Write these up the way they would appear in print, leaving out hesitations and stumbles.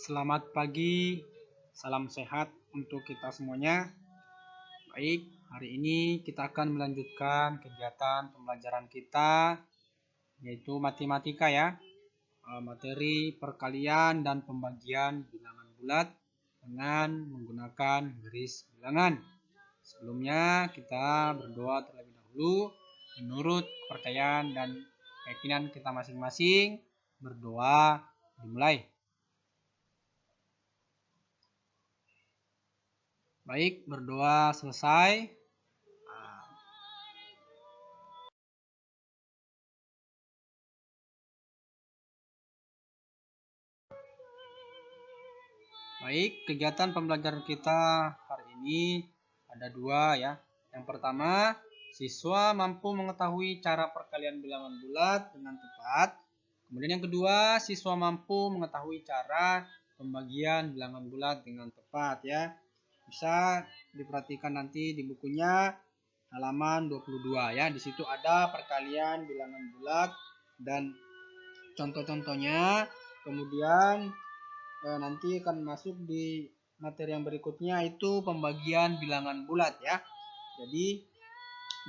Selamat pagi, salam sehat untuk kita semuanya. Baik, hari ini kita akan melanjutkan kegiatan pembelajaran kita, yaitu matematika ya. Materi perkalian dan pembagian bilangan bulat dengan menggunakan garis bilangan. Sebelumnya kita berdoa terlebih dahulu menurut kepercayaan dan keyakinan kita masing-masing. Berdoa dimulai. Baik, berdoa selesai. Baik, kegiatan pembelajaran kita hari ini ada dua ya. Yang pertama, siswa mampu mengetahui cara perkalian bilangan bulat dengan tepat. Kemudian yang kedua, siswa mampu mengetahui cara pembagian bilangan bulat dengan tepat ya. Bisa diperhatikan nanti di bukunya halaman 22 ya. Di situ ada perkalian bilangan bulat dan contoh-contohnya. Kemudian nanti akan masuk di materi yang berikutnya, itu pembagian bilangan bulat ya. Jadi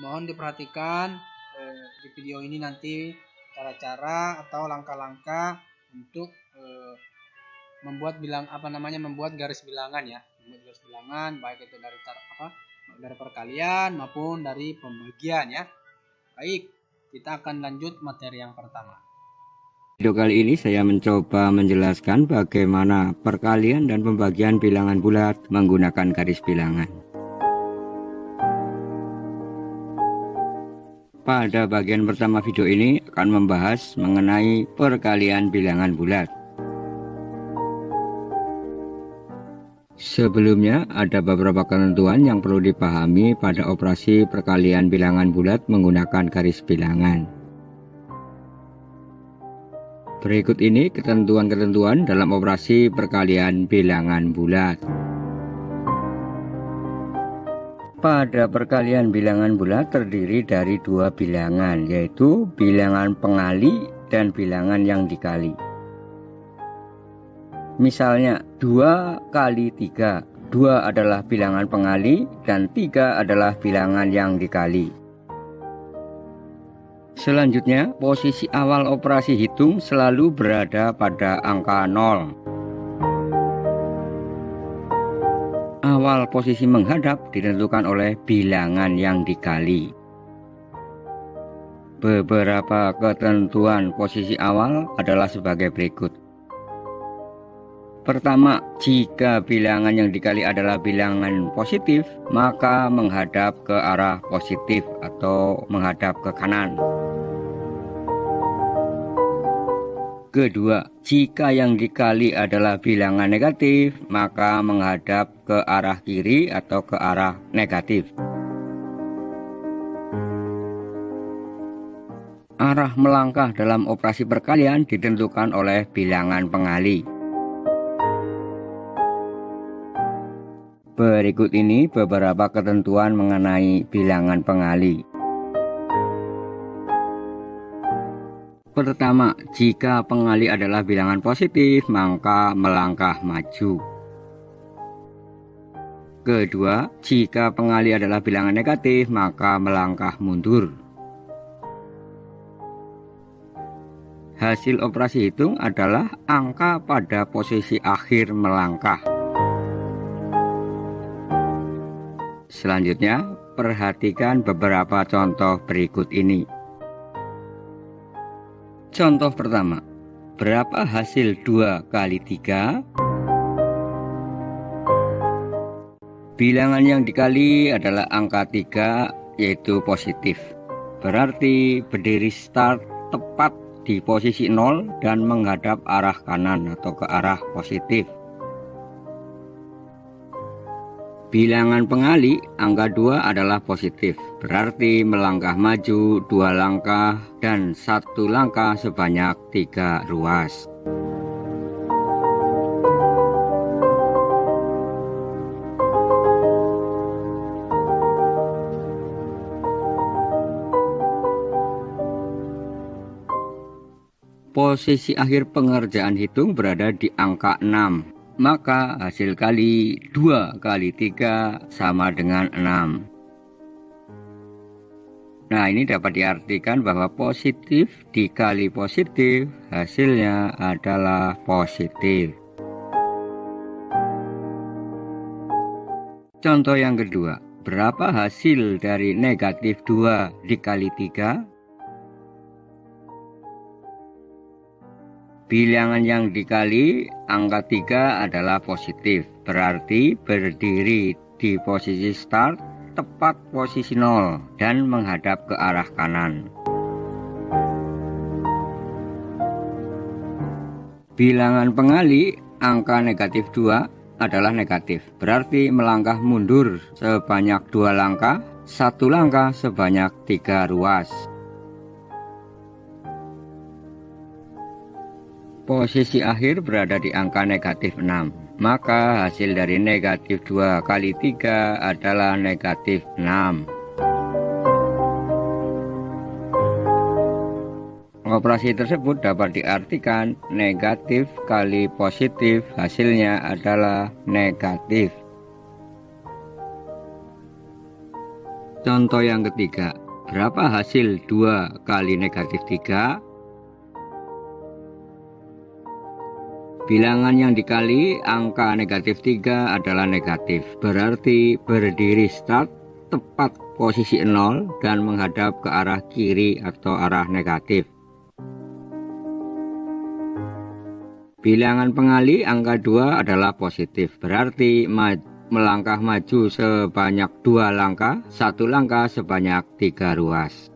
mohon diperhatikan di video ini nanti cara-cara atau langkah-langkah untuk membuat membuat garis bilangan ya. Membuat garis bilangan baik itu dari perkalian maupun dari pembagian ya. Baik, kita akan lanjut materi yang pertama. Video kali ini saya mencoba menjelaskan bagaimana perkalian dan pembagian bilangan bulat menggunakan garis bilangan. Pada bagian pertama video ini akan membahas mengenai perkalian bilangan bulat. Sebelumnya ada beberapa ketentuan yang perlu dipahami pada operasi perkalian bilangan bulat menggunakan garis bilangan. Berikut ini ketentuan-ketentuan dalam operasi perkalian bilangan bulat. Pada perkalian bilangan bulat terdiri dari dua bilangan, yaitu bilangan pengali dan bilangan yang dikali. Misalnya 2 kali 3, 2 adalah bilangan pengali dan 3 adalah bilangan yang dikali. Selanjutnya, posisi awal operasi hitung selalu berada pada angka 0. Awal posisi menghadap ditentukan oleh bilangan yang dikali. Beberapa ketentuan posisi awal adalah sebagai berikut. Pertama, jika bilangan yang dikali adalah bilangan positif, maka menghadap ke arah positif atau menghadap ke kanan. Kedua, jika yang dikali adalah bilangan negatif, maka menghadap ke arah kiri atau ke arah negatif. Arah melangkah dalam operasi perkalian ditentukan oleh bilangan pengali. Berikut ini beberapa ketentuan mengenai bilangan pengali. Pertama, jika pengali adalah bilangan positif, maka melangkah maju. Kedua, jika pengali adalah bilangan negatif, maka melangkah mundur. Hasil operasi hitung adalah angka pada posisi akhir melangkah. Selanjutnya, perhatikan beberapa contoh berikut ini. Contoh pertama, berapa hasil 2 kali 3? Bilangan yang dikali adalah angka 3, yaitu positif. Berarti berdiri start tepat di posisi 0 dan menghadap arah kanan atau ke arah positif. Bilangan pengali angka 2 adalah positif, berarti melangkah maju 2 langkah dan 1 langkah sebanyak 3 ruas. Posisi akhir pengerjaan hitung berada di angka 6. Maka hasil kali 2 kali 3 sama dengan 6. Nah, ini dapat diartikan bahwa positif dikali positif hasilnya adalah positif. Contoh yang kedua, berapa hasil dari negatif 2 dikali 3? Bilangan yang dikali angka 3 adalah positif, berarti berdiri di posisi start tepat posisi 0 dan menghadap ke arah kanan. Bilangan pengali angka negatif 2 adalah negatif, berarti melangkah mundur sebanyak 2 langkah, 1 langkah sebanyak 3 ruas. Posisi akhir berada di angka negatif 6, maka hasil dari negatif 2 kali 3 adalah negatif 6. Operasi tersebut dapat diartikan negatif kali positif hasilnya adalah negatif. Contoh yang ketiga, berapa hasil 2 kali negatif 3? Bilangan yang dikali angka negatif 3 adalah negatif, berarti berdiri start tepat posisi 0 dan menghadap ke arah kiri atau arah negatif. Bilangan pengali angka 2 adalah positif, berarti melangkah maju sebanyak 2 langkah, 1 langkah sebanyak 3 ruas.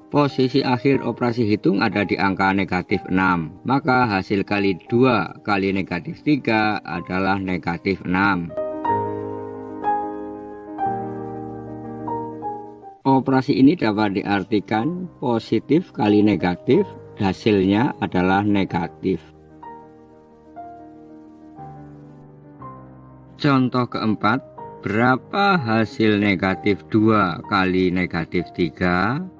Posisi akhir operasi hitung ada di angka negatif 6, maka hasil kali 2 kali negatif 3 adalah negatif 6. Operasi ini dapat diartikan positif kali negatif, hasilnya adalah negatif. Contoh keempat, berapa hasil negatif 2 kali negatif 3?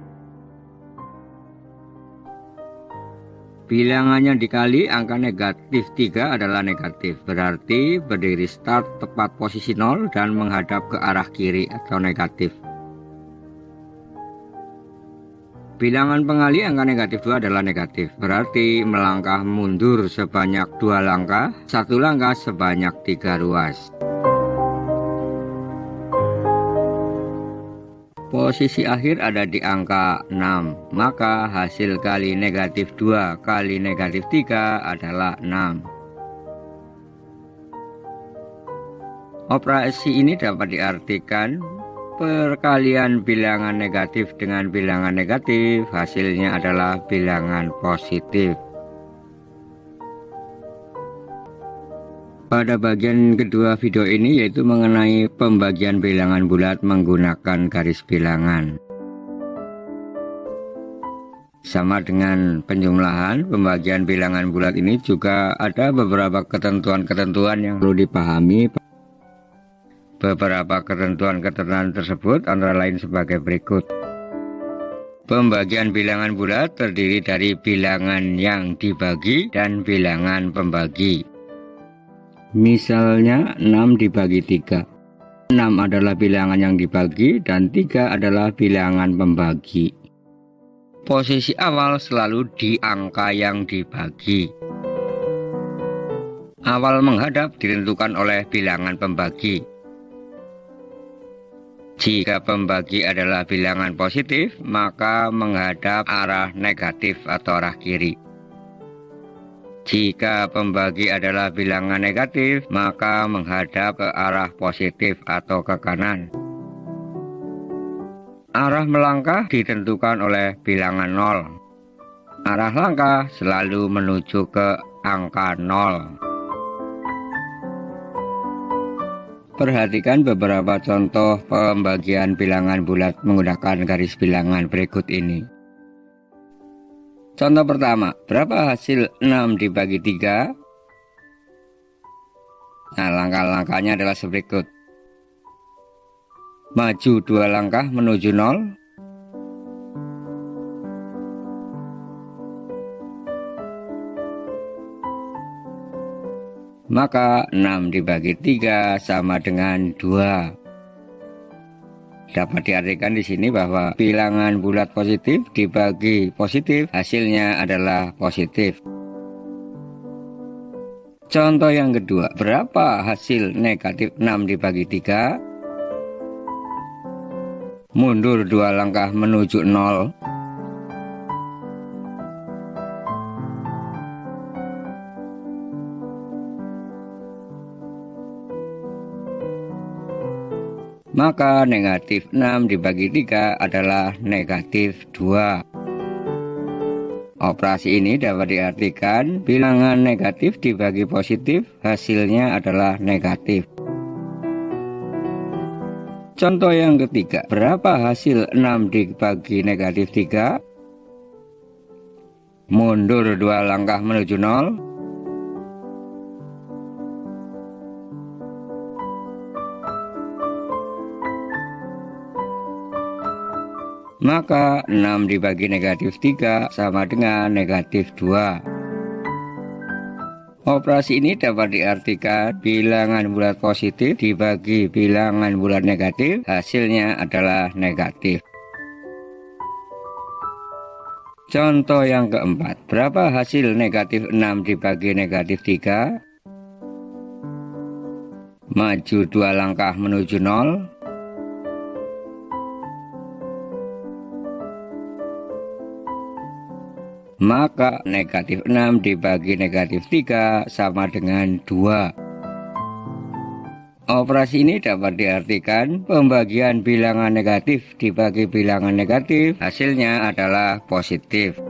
Bilangan yang dikali angka negatif 3 adalah negatif, berarti berdiri start tepat posisi 0 dan menghadap ke arah kiri atau negatif. Bilangan pengali angka negatif 2 adalah negatif, berarti melangkah mundur sebanyak 2 langkah, 1 langkah sebanyak 3 ruas. Posisi akhir ada di angka 6, maka hasil kali negatif 2 kali negatif 3 adalah 6. Operasi ini dapat diartikan perkalian bilangan negatif dengan bilangan negatif, hasilnya adalah bilangan positif. Pada bagian kedua video ini yaitu mengenai pembagian bilangan bulat menggunakan garis bilangan. Sama dengan penjumlahan, pembagian bilangan bulat ini juga ada beberapa ketentuan-ketentuan yang perlu dipahami. Beberapa ketentuan-ketentuan tersebut antara lain sebagai berikut. Pembagian bilangan bulat terdiri dari bilangan yang dibagi dan bilangan pembagi. Misalnya 6 dibagi 3. 6 adalah bilangan yang dibagi dan 3 adalah bilangan pembagi. Posisi awal selalu di angka yang dibagi. Awal menghadap ditentukan oleh bilangan pembagi. Jika pembagi adalah bilangan positif, maka menghadap arah negatif atau arah kiri. Jika pembagi adalah bilangan negatif, maka menghadap ke arah positif atau ke kanan. Arah melangkah ditentukan oleh bilangan 0. Arah langkah selalu menuju ke angka 0. Perhatikan beberapa contoh pembagian bilangan bulat menggunakan garis bilangan berikut ini. Contoh pertama, berapa hasil 6 dibagi 3? Nah, langkah-langkahnya adalah seberikut. Maju 2 langkah menuju 0. Maka 6 dibagi 3 sama dengan 2. Dapat diartikan di sini bahwa bilangan bulat positif dibagi positif, hasilnya adalah positif. Contoh yang kedua, berapa hasil negatif 6 dibagi 3? Mundur 2 langkah menuju 0. Maka negatif 6 dibagi 3 adalah negatif 2. Operasi ini dapat diartikan bilangan negatif dibagi positif, hasilnya adalah negatif. Contoh yang ketiga, berapa hasil 6 dibagi negatif 3? Mundur 2 langkah menuju 0. Maka 6 dibagi negatif 3 sama dengan negatif 2. Operasi ini dapat diartikan bilangan bulat positif dibagi bilangan bulat negatif, hasilnya adalah negatif. Contoh yang keempat, berapa hasil negatif 6 dibagi negatif 3? Maju 2 langkah menuju 0. Maka negatif 6 dibagi negatif 3 sama dengan 2. Operasi ini dapat diartikan pembagian bilangan negatif dibagi bilangan negatif, hasilnya adalah positif.